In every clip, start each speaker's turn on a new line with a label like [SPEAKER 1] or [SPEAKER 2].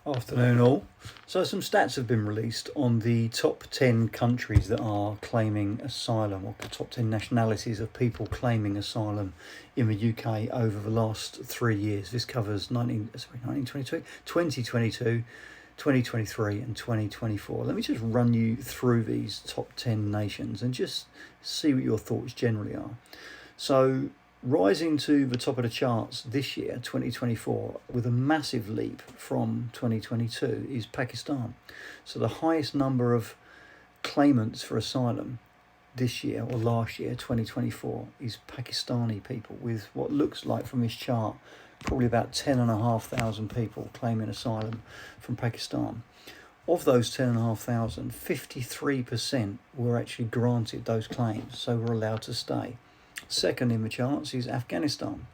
[SPEAKER 1] Afternoon all. So some stats have been released on the top 10 countries that are claiming asylum, or the top 10 nationalities of people claiming asylum in the UK over the last 3 years. This covers 2022, 2023 and 2024. Let me just run you through these top 10 nations and just see what your thoughts generally are. So rising to the top of the charts this year, 2024, with a massive leap from 2022 is Pakistan. So the highest number of claimants for asylum this year or last year, 2024, is Pakistani people, with what looks like from this chart probably about 10,500 people claiming asylum from Pakistan. Of those 10,500, 53% were actually granted those claims, so were allowed to stay. Second in the charts is Afghanistan.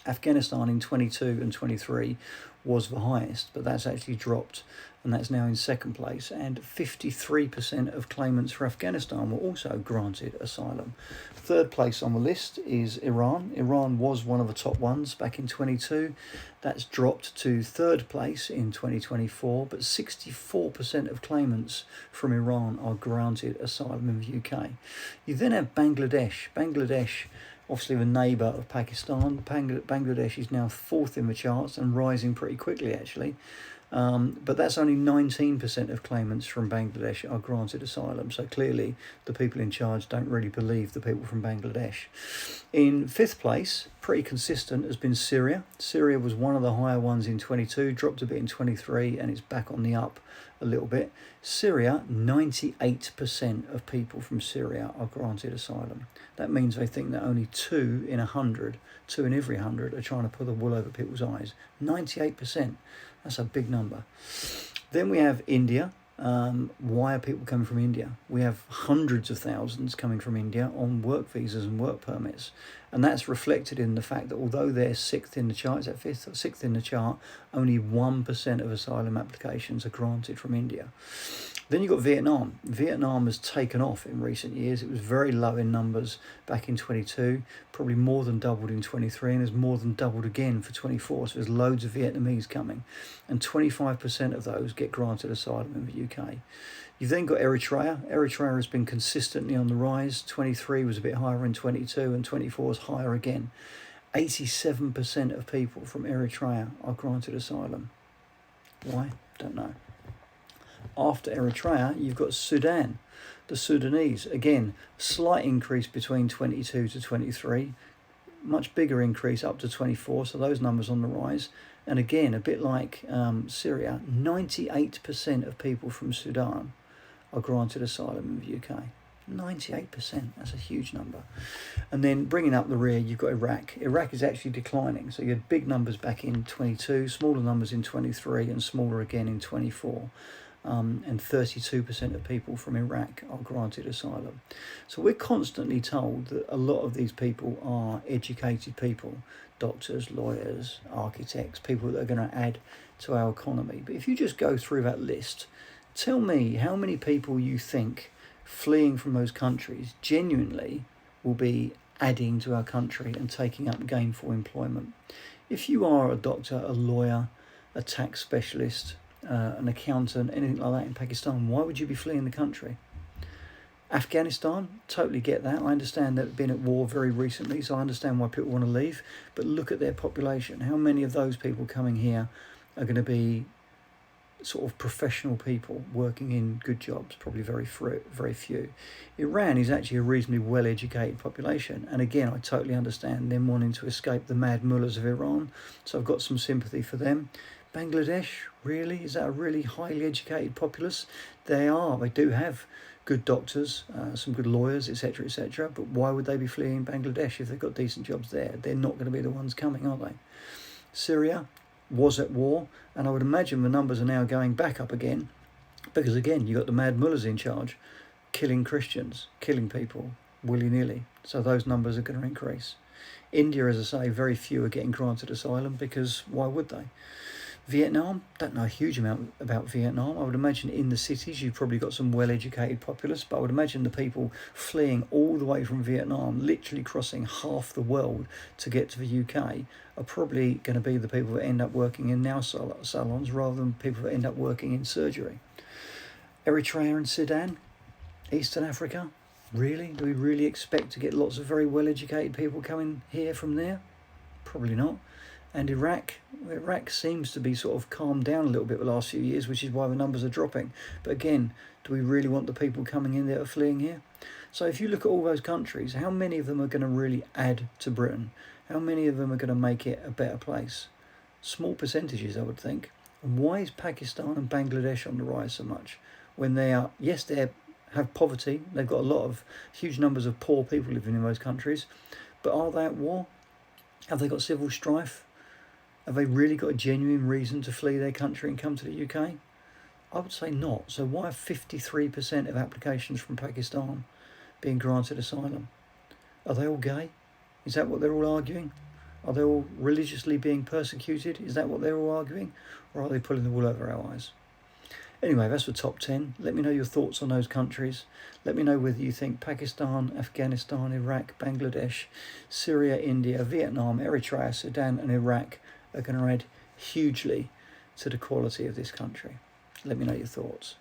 [SPEAKER 1] Afghanistan in 22 and 23 was the highest, but that's actually dropped, and that's now in second place. And 53% of claimants for Afghanistan were also granted asylum. Third place on the list is Iran. Iran was one of the top ones back in 22. That's dropped to third place in 2024, but 64% of claimants from Iran are granted asylum in the UK. You then have Bangladesh. Bangladesh, obviously the neighbour of Pakistan. Bangladesh is now fourth in the charts and rising pretty quickly, actually. But that's only 19% of claimants from Bangladesh are granted asylum. So clearly the people in charge don't really believe the people from Bangladesh. In fifth place, pretty consistent, has been Syria. Syria was one of the higher ones in 22, dropped a bit in 23, and it's back on the up a little bit. Syria, 98% of people from Syria are granted asylum. That means they think that only 2 in every 100 are trying to put the wool over people's eyes. 98%. That's a big number. Then we have India. Why are people coming from India? We have hundreds of thousands coming from India on work visas and work permits. And that's reflected in the fact that although they're sixth in the chart, sixth in the chart, only 1% of asylum applications are granted from India. Then you've got Vietnam. Vietnam has taken off in recent years. It was very low in numbers back in 22, probably more than doubled in 23, and has more than doubled again for 24. So there's loads of Vietnamese coming, and 25% of those get granted asylum in the UK. You've then got Eritrea. Eritrea has been consistently on the rise. 23 was a bit higher in 22, and 24 is higher again. 87% of people from Eritrea are granted asylum. Why? Don't know. After Eritrea, you've got Sudan, the Sudanese. Again, slight increase between 22 to 23, much bigger increase up to 24, so those numbers on the rise. And again, a bit like Syria, 98% of people from Sudan are granted asylum in the UK. 98%, that's a huge number. And then bringing up the rear, you've got Iraq. Iraq is actually declining, so you had big numbers back in 22, smaller numbers in 23, and smaller again in 24. And 32% of people from Iraq are granted asylum. So we're constantly told that a lot of these people are educated people, doctors, lawyers, architects, people that are going to add to our economy. But if you just go through that list, tell me how many people you think fleeing from those countries genuinely will be adding to our country and taking up gainful employment. If you are a doctor, a lawyer, a tax specialist, an accountant, anything like that in Pakistan, why would you be fleeing the country? Afghanistan, totally get that. I understand they've been at war very recently, so I understand why people want to leave. But look at their population. How many of those people coming here are going to be sort of professional people working in good jobs? Probably very few. Iran is actually a reasonably well-educated population, and again, I totally understand them wanting to escape the mad mullahs of Iran, so I've got some sympathy for them. Bangladesh, really? Is that a really highly educated populace? They do have good doctors, some good lawyers, etc., etc., but why would they be fleeing Bangladesh if they've got decent jobs there? They're not going to be the ones coming, are they? Syria was at war, and I would imagine the numbers are now going back up again, because again, you've got the mad mullahs in charge, killing Christians, killing people willy-nilly, so those numbers are going to increase. India, as I say, very few are getting granted asylum, because why would they? Vietnam, don't know a huge amount about Vietnam. I would imagine in the cities you've probably got some well-educated populace, but I would imagine the people fleeing all the way from Vietnam, literally crossing half the world to get to the UK, are probably going to be the people that end up working in nail salons rather than people that end up working in surgery. Eritrea and Sudan, Eastern Africa, really? Do we really expect to get lots of very well-educated people coming here from there? Probably not. And Iraq seems to be sort of calmed down a little bit the last few years, which is why the numbers are dropping. But again, do we really want the people coming in that are fleeing here? So if you look at all those countries, how many of them are going to really add to Britain? How many of them are going to make it a better place? Small percentages, I would think. And why is Pakistan and Bangladesh on the rise so much? When they are, yes, they have poverty. They've got a lot of huge numbers of poor people living in those countries. But are they at war? Have they got civil strife? Have they really got a genuine reason to flee their country and come to the UK? I would say not. So why are 53% of applications from Pakistan being granted asylum? Are they all gay? Is that what they're all arguing? Are they all religiously being persecuted? Is that what they're all arguing? Or are they pulling the wool over our eyes? Anyway, that's the top 10. Let me know your thoughts on those countries. Let me know whether you think Pakistan, Afghanistan, Iraq, Bangladesh, Syria, India, Vietnam, Eritrea, Sudan and Iraq are going to add hugely to the quality of this country. Let me know your thoughts.